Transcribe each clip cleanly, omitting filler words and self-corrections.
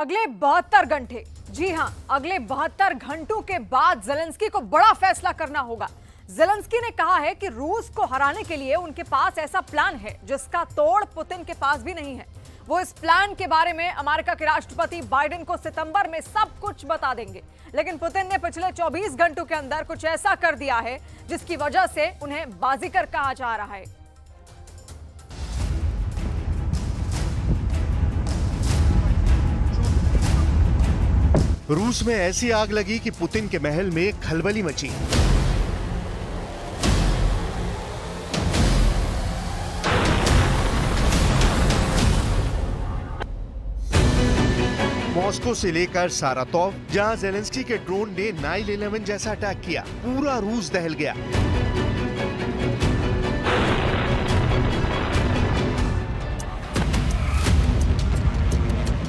अगले 72 घंटे, जी हां, अगले 72 घंटों के बाद जेलेंस्की को बड़ा फैसला करना होगा। जेलेंस्की ने कहा है कि रूस को हराने के लिए उनके पास ऐसा प्लान है जिसका तोड़ पुतिन के पास भी नहीं है। वो इस प्लान के बारे में अमेरिका के राष्ट्रपति बाइडेन को सितंबर में सब कुछ बता देंगे। लेकिन पुतिन ने पिछले 24 घंटों के अंदर कुछ ऐसा कर दिया है जिसकी वजह से उन्हें बाजीगर कहा जा रहा है। रूस में ऐसी आग लगी कि पुतिन के महल में खलबली मची। मॉस्को से लेकर सारातोव, जहां जेलेंस्की के ड्रोन ने 9/11 जैसा अटैक किया, पूरा रूस दहल गया।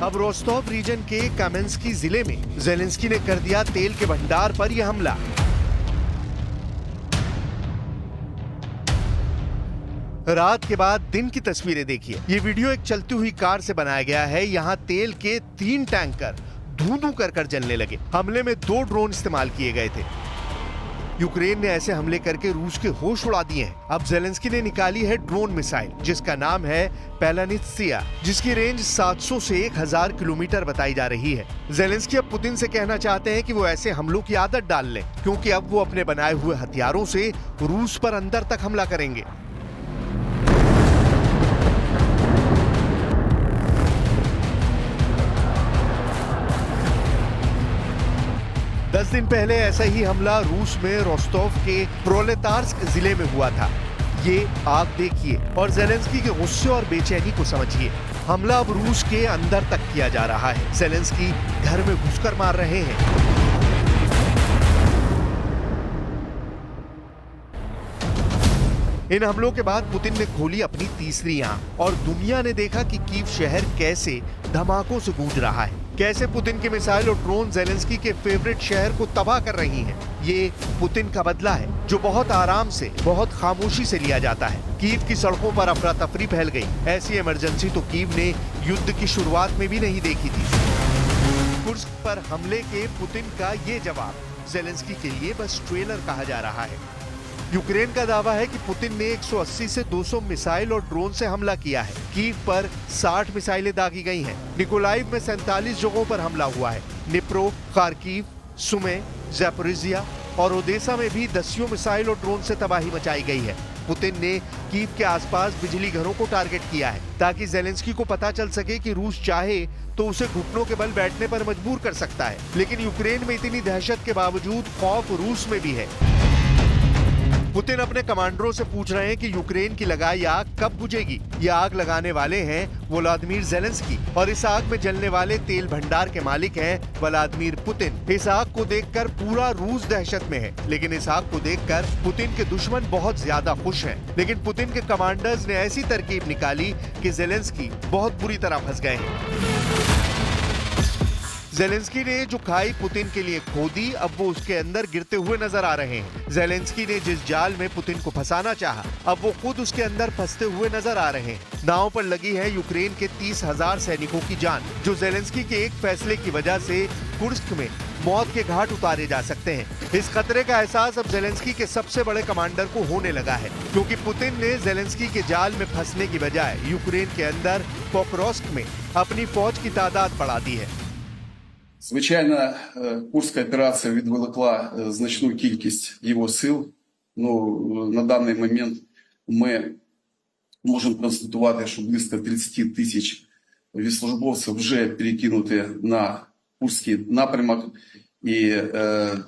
अब रोस्टोव रीजन के कामेंस्की जिले में जेलेंस्की ने कर दिया तेल के भंडार पर यह हमला। रात के बाद दिन की तस्वीरें देखिए। ये वीडियो एक चलती हुई कार से बनाया गया है। यहाँ तेल के 3 टैंकर धू-धू कर जलने लगे। हमले में 2 ड्रोन इस्तेमाल किए गए थे। यूक्रेन ने ऐसे हमले करके रूस के होश उड़ा दिए हैं। अब जेलेंस्की ने निकाली है ड्रोन मिसाइल, जिसका नाम है पेलानित्सिया, जिसकी रेंज 700 से 1000 किलोमीटर बताई जा रही है। जेलेंस्की अब पुतिन से कहना चाहते हैं कि वो ऐसे हमलों की आदत डाल लें, क्योंकि अब वो अपने बनाए हुए हथियारों से रूस पर अंदर तक हमला करेंगे। दस दिन पहले ऐसा ही हमला रूस में रोस्टोव के प्रोलेतार्स्क जिले में हुआ था। ये आग देखिए और जेलेंस्की के गुस्से और बेचैनी को समझिए। हमला अब रूस के अंदर तक किया जा रहा है। जेलेंस्की घर में घुसकर मार रहे हैं। इन हमलों के बाद पुतिन ने खोली अपनी तीसरी आंख और दुनिया ने देखा कि कीव शहर कैसे धमाकों से गूंज रहा है, कैसे पुतिन के मिसाइल और ड्रोन जेलेंस्की के फेवरेट शहर को तबाह कर रही हैं। ये पुतिन का बदला है, जो बहुत आराम से, बहुत खामोशी से लिया जाता है। कीव की सड़कों पर अफरा तफरी फैल गई। ऐसी इमरजेंसी तो कीव ने युद्ध की शुरुआत में भी नहीं देखी थी। कुर्स्क पर हमले के पुतिन का ये जवाब जेलेंस्की के लिए बस ट्रेलर कहा जा रहा है। यूक्रेन का दावा है कि पुतिन ने 180 से 200 मिसाइल और ड्रोन से हमला किया है। कीव पर 60 मिसाइलें दागी गई हैं। निकोलाइव में 47 जगहों पर हमला हुआ है। निप्रो, खार्किव, सुमे, ज़ैपोरिज़िया और ओदेसा में भी दसियों मिसाइल और ड्रोन से तबाही मचाई गई है। पुतिन ने कीव के आसपास बिजली घरों को टारगेट किया है, ताकि जेलेंस्की को पता चल सके कि रूस चाहे तो उसे घुटनों के बल बैठने पर मजबूर कर सकता है। लेकिन यूक्रेन में इतनी दहशत के बावजूद खौफ रूस में भी है। पुतिन अपने कमांडरों से पूछ रहे हैं कि यूक्रेन की लगाई आग कब बुझेगी। ये आग लगाने वाले हैं व्लादिमीर जेलेंस्की और इस आग में जलने वाले तेल भंडार के मालिक हैं व्लादिमीर पुतिन। इस आग को देखकर पूरा रूस दहशत में है, लेकिन इस आग को देखकर पुतिन के दुश्मन बहुत ज्यादा खुश हैं। लेकिन पुतिन के कमांडर्स ने ऐसी तरकीब निकाली कि जेलेंस्की बहुत बुरी तरह फंस गए हैं। जेलेंस्की ने जो खाई पुतिन के लिए खोदी, अब वो उसके अंदर गिरते हुए नजर आ रहे हैं। जेलेंस्की ने जिस जाल में पुतिन को फंसाना चाहा, अब वो खुद उसके अंदर फंसते हुए नजर आ रहे हैं। नाव पर लगी है यूक्रेन के 30,000 सैनिकों की जान, जो जेलेंस्की के एक फैसले की वजह से कुर्स्क में मौत के घाट उतारे जा सकते हैं। इस खतरे का एहसास अब जेलेंस्की के सबसे बड़े कमांडर को होने लगा है, क्योंकि पुतिन ने जेलेंस्की के जाल में फंसने की बजाय यूक्रेन के अंदर पोक्रोस्क में अपनी फौज की तादाद बढ़ा दी है। Звичайно, Курська операція відволікла значну кількість його сил. На даний момент ми можемо констатувати, що близько 30 тисяч військовослужбовців вже перекинуті на Курський напрямок, і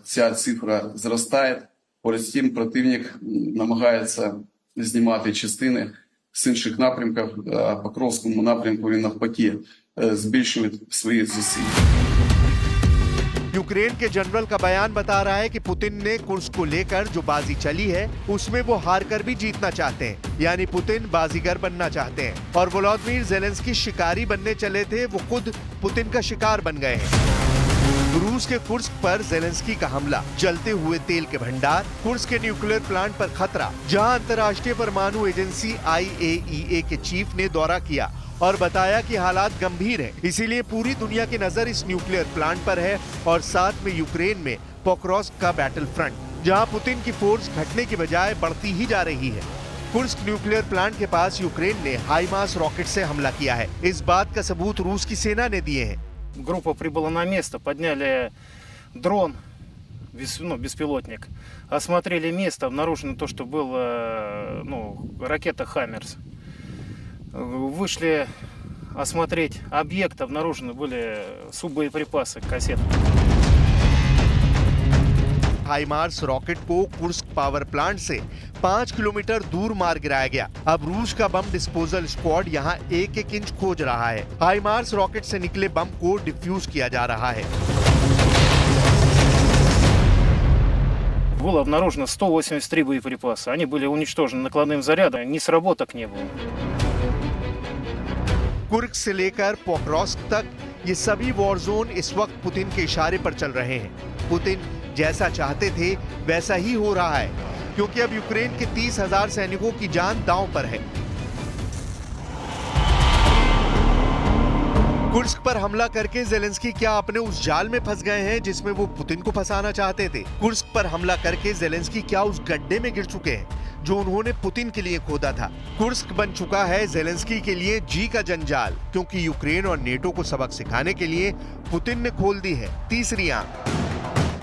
ця цифра зростає. Поряд з тим, противник намагається знімати частини з інших напрямків, а по Покровському напрямку він навпаки збільшує свої зусилля। यूक्रेन के जनरल का बयान बता रहा है कि पुतिन ने कुर्स्क को लेकर जो बाजी चली है, उसमें वो हार कर भी जीतना चाहते हैं। यानी पुतिन बाजीगर बनना चाहते हैं। और व्लादिमीर जेलेंस्की शिकारी बनने चले थे, वो खुद पुतिन का शिकार बन गए हैं। रूस के कुर्स्क पर जेलेंस्की का हमला, जलते हुए तेल के भंडार, कुर्स्क के न्यूक्लियर प्लांट पर खतरा, जहां अंतर्राष्ट्रीय परमाणु एजेंसी IAEA के चीफ ने दौरा किया और बताया कि हालात गंभीर हैं, इसीलिए पूरी दुनिया की नजर इस न्यूक्लियर प्लांट पर है और साथ में यूक्रेन में पोक्रोस्क का बैटल फ्रंट, जहां पुतिन की फोर्स घटने की बजाय बढ़ती ही जा रही है। कुर्स्क न्यूक्लियर प्लांट के पास यूक्रेन ने हाइमार्स रॉकेट से हमला किया है। इस बात का सबूत रूस की सेना ने दिए हैं। Группа прибыла на место, подняли дрон, беспилотник, осмотрели место, обнаружено то, что была ракета «Хаммерс». Вышли осмотреть объект, обнаружены были суббоеприпасы, кассеты. हाइमार्स रॉकेट को कुर्स्क पावर प्लांट से 5 किलोमीटर दूर मार गिराया गया। अब रूस का बम डिस्पोजल स्क्वाड यहाँ एक इंच खोज रहा है। हाइमार्स रॉकेट से निकले बम को डिफ्यूज किया जा रहा है। Было обнаружено 183 боеприпаса. Они были уничтожены накладным зарядом, ни сработок не было. कुर्स्क से लेकर पोक्रोस्क तक ये सभी वॉर जोन इस वक्त पुतिन के इशारे पर चल रहे हैं। पुतिन जैसा चाहते थे वैसा ही हो रहा है, क्योंकि अब यूक्रेन के 30,000 सैनिकों की जान दांव पर है। कुर्स्क पर हमला करके जेलेंस्की क्या अपने उस जाल में फंस गए हैं जिसमें वो पुतिन को फंसाना चाहते थे? कुर्स्क पर हमला करके जेलेंस्की क्या उस गड्ढे में गिर चुके हैं जो उन्होंने पुतिन के लिए खोदा था? कुर्स्क बन चुका है जेलेंस्की के लिए जी का जंजाल, क्योंकि यूक्रेन और नेटो को सबक सिखाने के लिए पुतिन ने खोल दी है तीसरी आंख।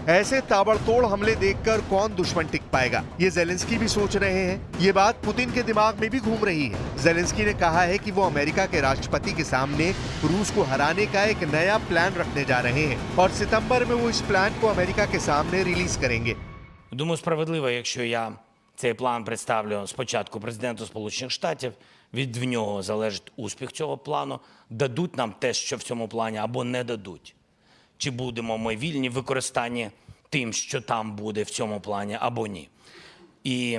ऐसे ताबड़तोड़ हमले देखकर कौन दुश्मन टिक पाएगा, ये जेलेंस्की भी सोच रहे हैं। ये बात पुतिन के दिमाग में भी घूम रही है। जेलेंस्की ने कहा है कि वो अमेरिका के राष्ट्रपति के सामने रूस को हराने का एक नया प्लान रखने जा रहे हैं और सितंबर में वो इस प्लान को अमेरिका के सामने रिलीज करेंगे। Думаю, справедливо, якщо я цей план представлю спочатку президенту Сполучених Штатів, від нього залежить успіх цього плану, дадуть нам те, що в цьому плані, або не дадуть. Чи будемо ми вільні в використанні тим, що там буде в цьому плані, або ні. І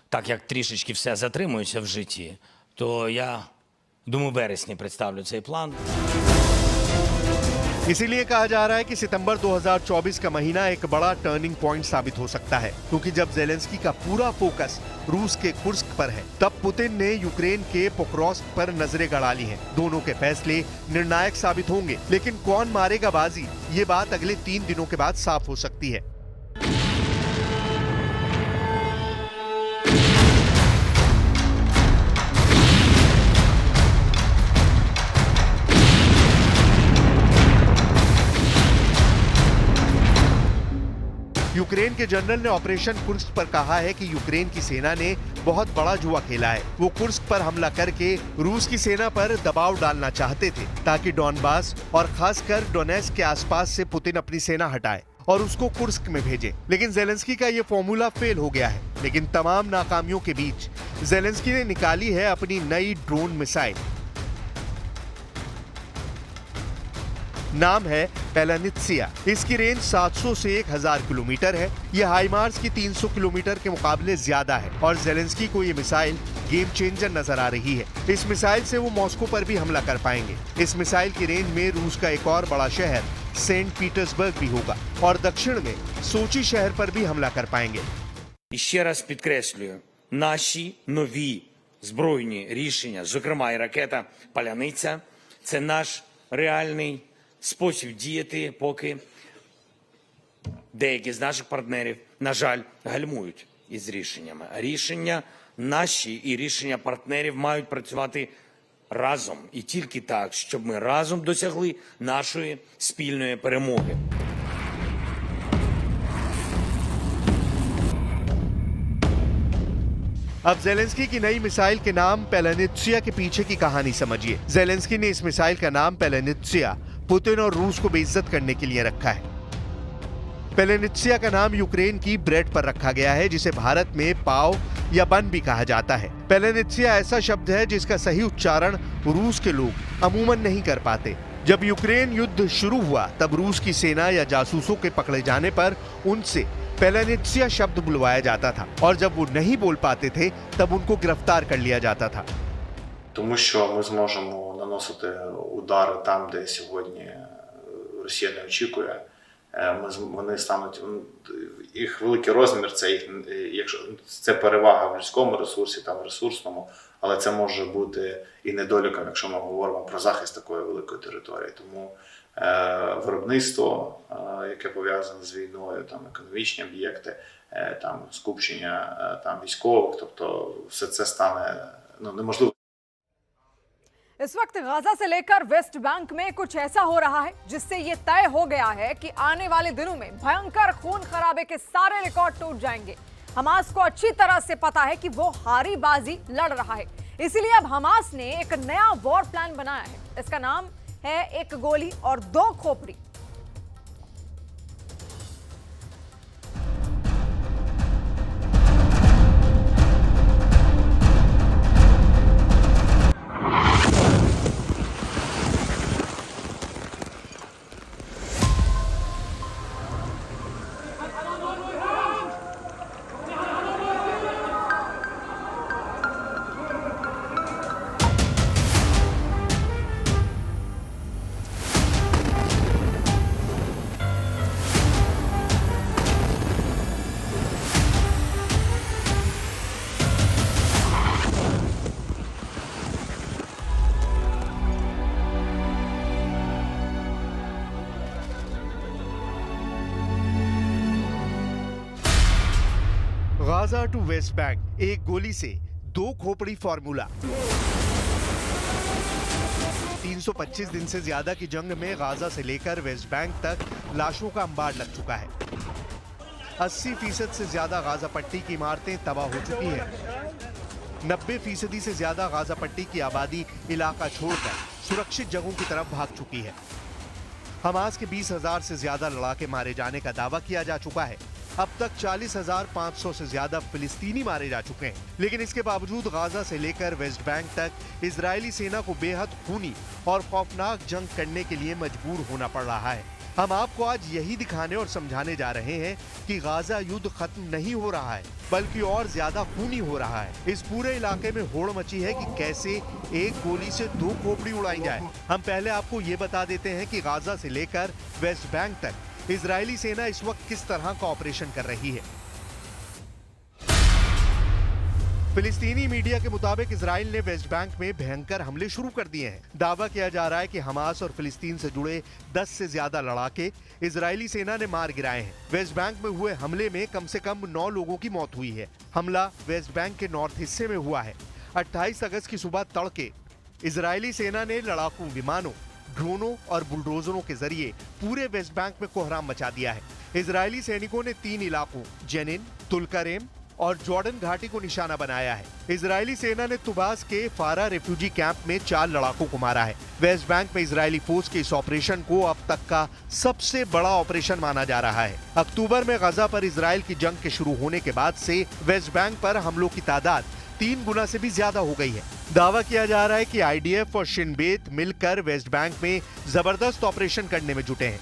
так як трішечки все затримується в житті, то я, думаю, в вересні представлю цей план. इसीलिए कहा जा रहा है कि सितंबर 2024 का महीना एक बड़ा टर्निंग पॉइंट साबित हो सकता है, क्योंकि जब जेलेंस्की का पूरा फोकस रूस के कुर्स्क पर है, तब पुतिन ने यूक्रेन के पोक्रोस्क पर नजरें गड़ा ली हैं। दोनों के फैसले निर्णायक साबित होंगे, लेकिन कौन मारेगा बाजी, ये बात अगले 3 दिनों के बाद साफ हो सकती है। यूक्रेन के जनरल ने ऑपरेशन कुर्स्क पर कहा है कि यूक्रेन की सेना ने बहुत बड़ा जुआ खेला है। वो कुर्स्क पर हमला करके रूस की सेना पर दबाव डालना चाहते थे, ताकि डॉनबास और खासकर डोनेट्स्क के आसपास से पुतिन अपनी सेना हटाए और उसको कुर्स्क में भेजे। लेकिन जेलेंस्की का ये फॉर्मूला फेल हो गया है। लेकिन तमाम नाकामियों के बीच जेलेंस्की ने निकाली है अपनी नई ड्रोन मिसाइल। नाम है पेलानित्सिया। इसकी रेंज 700 से 1000 किलोमीटर है। यह हाइमार्स की 300 किलोमीटर के मुकाबले ज्यादा है और जेलेंस्की को यह मिसाइल गेम चेंजर नजर आ रही है। इस मिसाइल से वो मॉस्को पर भी हमला कर पाएंगे। इस मिसाइल की रेंज में रूस का एक और बड़ा शहर सेंट पीटर्सबर्ग भी होगा और दक्षिण में सोची शहर पर भी हमला कर पाएंगे। І ще раз підкреслюю, наші нові збройні рішення, зокрема і ракета «Паляниця», це наш реальний спосіб діяти, поки деякі з наших партнерів, на жаль, гальмують із рішеннями. А рішення наші і рішення партнерів мають працювати разом. І тільки так, щоб ми разом досягли нашої спільної перемоги. अब जेलेंस्की की नई मिसाइल के नाम पेलानित्सिया के पीछे की कहानी समझिए। जेलेंस्की ने इस मिसाइल का नाम पेलानित्सिया पुतिन और रूस को बेइज्जत करने के लिए रखा है। पेलानित्सिया का नाम यूक्रेन की ब्रेड पर रखा गया है, जिसे भारत में पाव या बन भी कहा जाता है। पेलानित्सिया ऐसा शब्द है जिसका सही उच्चारण रूस के लोग अमूमन नहीं कर पाते। जब यूक्रेन युद्ध शुरू हुआ तब रूस की सेना या जासूसों के पकड़े जाने पर उनसे पेलानित्सिया शब्द बुलवाया जाता था और जब वो नहीं बोल पाते थे तब उनको गिरफ्तार कर लिया जाता था। Тому що ми зможемо наносити удари там, де сьогодні Росія не очікує. Вони стануть, їх великий розмір, це їх, якщо це перевага в людському ресурсі, там в ресурсному, але це може бути і недоліком, якщо ми говоримо про захист такої великої території. Тому виробництво, яке пов'язане з війною, там економічні об'єкти, там скупчення там військових, тобто все це стане неможливо. इस वक्त गाजा से लेकर वेस्ट बैंक में कुछ ऐसा हो रहा है जिससे ये तय हो गया है कि आने वाले दिनों में भयंकर खून खराबे के सारे रिकॉर्ड टूट जाएंगे। हमास को अच्छी तरह से पता है कि वो हारी बाजी लड़ रहा है, इसीलिए अब हमास ने एक नया वॉर प्लान बनाया है। इसका नाम है एक गोली और दो खोपड़ी। गाजा टू वेस्ट बैंक, एक गोली से दो खोपड़ी फॉर्मूला। 325 दिन से ज्यादा की जंग में गाजा से लेकर वेस्ट बैंक तक लाशों का अंबार लग चुका है। 80% से ज्यादा गाजा पट्टी की इमारतें तबाह हो चुकी हैं। 90% से ज्यादा गाजा पट्टी की आबादी इलाका छोड़कर सुरक्षित जगहों की तरफ भाग चुकी है। हमास के 20,000 से ज्यादा लड़ाके मारे जाने का दावा किया जा चुका है। अब तक 40,500 से ज्यादा फिलिस्तीनी मारे जा चुके हैं। लेकिन इसके बावजूद गाजा से लेकर वेस्ट बैंक तक इजरायली सेना को बेहद खूनी और खौफनाक जंग करने के लिए मजबूर होना पड़ रहा है। हम आपको आज यही दिखाने और समझाने जा रहे हैं कि गाजा युद्ध खत्म नहीं हो रहा है, बल्कि और ज्यादा खूनी हो रहा है। इस पूरे इलाके में होड़ मची है कि कैसे एक गोली से दो खोपड़ी उड़ाई जाए। हम पहले आपको ये बता देते हैं कि गाजा से लेकर वेस्ट बैंक तक इजरायली सेना इस वक्त किस तरह का ऑपरेशन कर रही है। फिलिस्तीनी मीडिया के मुताबिक इजराइल ने वेस्ट बैंक में भयंकर हमले शुरू कर दिए हैं। दावा किया जा रहा है कि हमास और फिलिस्तीन से जुड़े 10 से ज्यादा लड़ाके इजरायली सेना ने मार गिराए हैं। वेस्ट बैंक में हुए हमले में कम से कम 9 लोगों की मौत हुई है। हमला वेस्ट बैंक के नॉर्थ हिस्से में हुआ है। 28 अगस्त की सुबह तड़के इजरायली सेना ने लड़ाकू विमानों, ड्रोनों और बुलडोजरों के जरिए पूरे वेस्ट बैंक में कोहराम मचा दिया है। इजरायली सैनिकों ने 3 इलाकों जेनिन, तुलकरेम और जॉर्डन घाटी को निशाना बनाया है। इजरायली सेना ने तुबास के फारा रेफ्यूजी कैंप में 4 लड़ाकों को मारा है। वेस्ट बैंक में इजरायली फोर्स के इस ऑपरेशन को अब तक का सबसे बड़ा ऑपरेशन माना जा रहा है। अक्टूबर में गाजा पर इजरायल की जंग के शुरू होने के बाद से वेस्ट बैंक पर हमलों की तादाद 3 गुना से भी ज्यादा हो गई है। दावा किया जा रहा है कि आईडीएफ और शिन बेत मिलकर वेस्ट बैंक में जबरदस्त ऑपरेशन करने में जुटे हैं।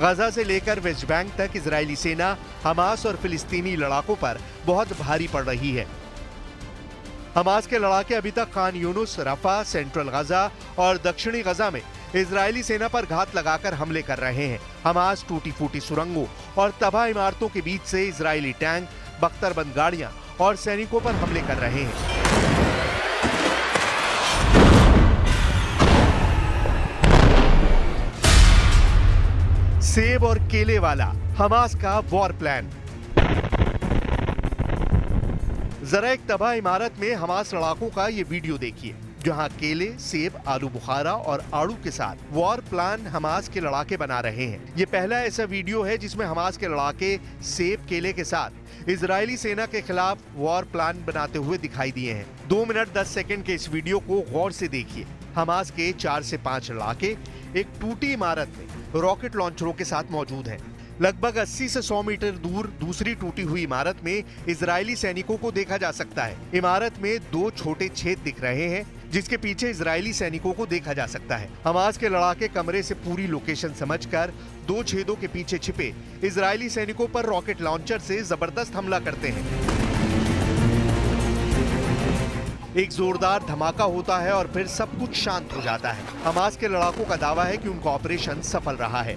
गाजा से लेकर वेस्ट बैंक तक इजरायली सेना हमास और फिलिस्तीनी लड़ाकों पर बहुत भारी पड़ रही है। हमास के लड़ाके अभी तक खान यूनुस, रफा, सेंट्रल गाजा और दक्षिणी गाजा में इजरायली सेना पर घात लगाकर हमले कर रहे हैं। हमास टूटी फूटी सुरंगों और तबाह इमारतों के बीच से इजरायली टैंक, बख्तरबंद गाड़ियां और सैनिकों पर हमले कर रहे हैं। सेब और केले वाला हमास का वॉर प्लान। जरा एक तबाह इमारत में हमास लड़ाकों का ये वीडियो देखिए। जहां केले, सेब, आलू बुखारा और आड़ू के साथ वॉर प्लान हमास के लड़ाके बना रहे हैं। ये पहला ऐसा वीडियो है जिसमें हमास के लड़ाके सेब, केले के साथ इजरायली सेना के खिलाफ वॉर प्लान बनाते हुए दिखाई दिए हैं। 2 मिनट 10 सेकंड के इस वीडियो को गौर से देखिए। हमास के 4 से 5 लड़ाके एक टूटी इमारत में रॉकेट लॉन्चरों के साथ मौजूद हैं। लगभग 80 से 100 मीटर दूर दूसरी टूटी हुई इमारत में इजरायली सैनिकों को देखा जा सकता है। इमारत में 2 छोटे छेद दिख रहे हैं जिसके पीछे इजरायली सैनिकों को देखा जा सकता है। हमास के लड़ाके कमरे से पूरी लोकेशन समझकर 2 छेदों के पीछे छिपे इजरायली सैनिकों पर रॉकेट लॉन्चर से जबरदस्त हमला करते हैं। एक जोरदार धमाका होता है और फिर सब कुछ शांत हो जाता है। हमास के लड़ाकों का दावा है कि उनका ऑपरेशन सफल रहा है।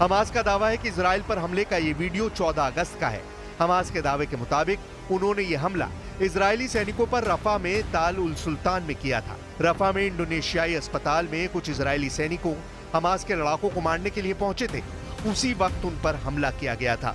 हमास का दावा है कि इजराइल पर हमले का ये वीडियो 14 अगस्त का है। हमास के दावे के मुताबिक उन्होंने ये हमला इजरायली सैनिकों पर रफा में ताल उल सुल्तान में किया था। रफा में इंडोनेशियाई अस्पताल में कुछ इजरायली सैनिकों हमास के लड़ाकों को मारने के लिए पहुंचे थे। उसी वक्त उन पर हमला किया गया था।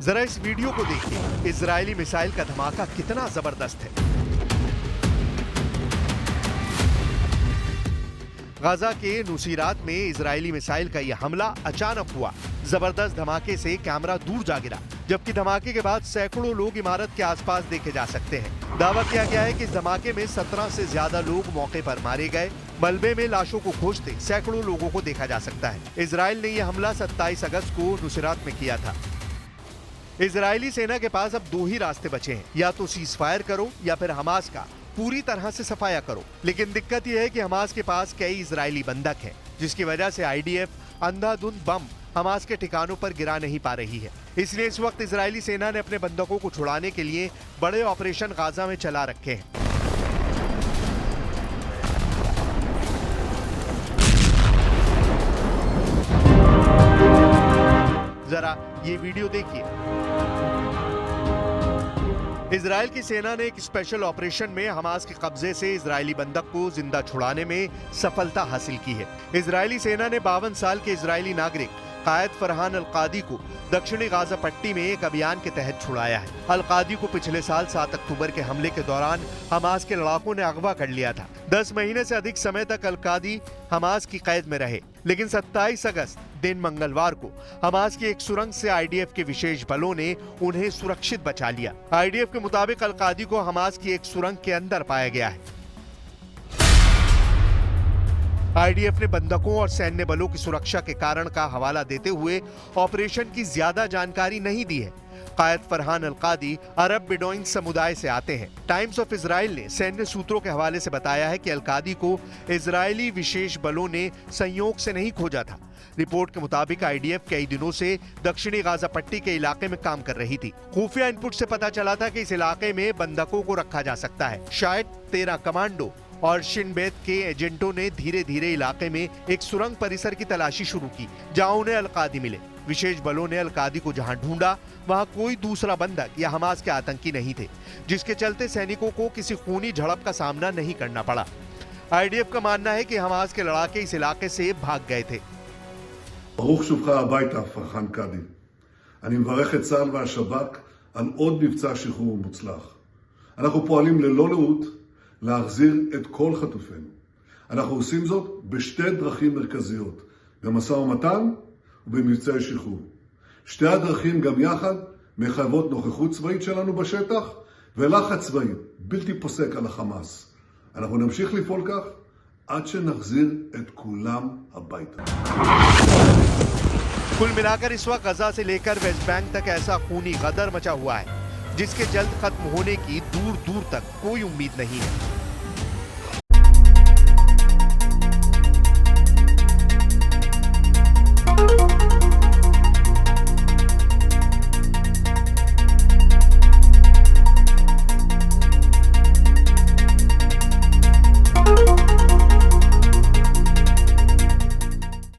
जरा इस वीडियो को देखिए। इजरायली मिसाइल का धमाका कितना जबरदस्त है। गाजा के नुसीरात में इजरायली मिसाइल का यह हमला अचानक हुआ। जबरदस्त धमाके से कैमरा दूर जा गिरा, जबकि धमाके के बाद सैकड़ों लोग इमारत के आसपास देखे जा सकते हैं। दावा किया गया है कि इस धमाके में 17 से ज्यादा लोग मौके पर मारे गए। मलबे में लाशों को खोजते सैकड़ों लोगों को देखा जा सकता है। इजराइल ने यह हमला 27 अगस्त को नुसीरात में किया था। इजरायली सेना के पास अब 2 ही रास्ते बचे हैं, या तो सीज फायर करो या फिर हमास का पूरी तरह से सफाया करो। लेकिन दिक्कत यह है कि हमास के पास कई इजरायली बंधक हैं, जिसकी वजह से आईडीएफ अंधाधुंध बम हमास के ठिकानों पर गिरा नहीं पा रही है। इसलिए इस वक्त इजरायली सेना ने अपने बंधकों को छुड़ाने के लिए बड़े ऑपरेशन गाजा में चला रखे हैं। जरा ये वीडियो देखिए। इजराइल की सेना ने एक स्पेशल ऑपरेशन में हमास के कब्जे से इजरायली बंधक को जिंदा छुड़ाने में सफलता हासिल की है। इजरायली सेना ने 52 साल के इजरायली नागरिक कायद फरहान अल-कादी को दक्षिणी गाजा पट्टी में एक अभियान के तहत छुड़ाया है। अल-कादी को पिछले साल 7 अक्टूबर के हमले के दौरान हमास के लड़ाकों ने अगवा कर लिया था। 10 महीने से अधिक समय तक अल-कादी हमास की कैद में रहे, लेकिन 27 अगस्त दिन मंगलवार को हमास की एक सुरंग से आईडीएफ के विशेष बलों ने उन्हें सुरक्षित बचा लिया। आईडीएफ के मुताबिक अल-कादी को हमास की एक सुरंग के अंदर पाया गया है। आईडीएफ ने बंधकों और सैन्य बलों की सुरक्षा के कारण का हवाला देते हुए ऑपरेशन की ज्यादा जानकारी नहीं दी है। कायद फरहान अल-कादी अरब बेडोइन समुदाय से आते हैं। टाइम्स ऑफ इजराइल ने सैन्य सूत्रों के हवाले से बताया है कि अल-कादी को इजरायली विशेष बलों ने संयोग से नहीं खोजा था। रिपोर्ट के मुताबिक आईडीएफ कई दिनों से दक्षिणी गाजा पट्टी के इलाके में काम कर रही थी। खुफिया इनपुट से पता चला था कि इस इलाके में बंधकों को रखा जा सकता है। शायद 13 कमांडो और शिन बेत के एजेंटों ने धीरे धीरे इलाके में एक सुरंग परिसर की तलाशी शुरू की, जहां उन्हें अल-कादी मिले। विशेष बलों ने अल-कादी को जहां ढूंढा, वहां कोई दूसरा बंधक या हमास के आतंकी नहीं थे, जिसके चलते सैनिकों को किसी खूनी झड़प का सामना नहीं करना पड़ा। आईडीएफ का मानना है कि हमास के लड़ाके इस इलाके से भाग गए थे। ברוך שובך הביתה, פרחן קאדי. אני מברך את צה"ל והשב"כ על עוד מבצע שחרור מוצלח. אנחנו פועלים ללא לאות להחזיר את כל חטופינו. אנחנו עושים זאת בשתי דרכים מרכזיות, במשא ומתן ובמבצעי שחרור. שתי הדרכים גם יחד מחייבות נוכחות צבאית שלנו בשטח ולחץ צבאי בלתי פוסק על החמאס. אנחנו נמשיך לפעול כך עד שנחזיר את כולם הביתה. कुल मिलाकर इस वक्त गजा से लेकर वेस्ट बैंक तक ऐसा खूनी गदर मचा हुआ है। जिसके जल्द खत्म होने की दूर दूर तक कोई उम्मीद नहीं है।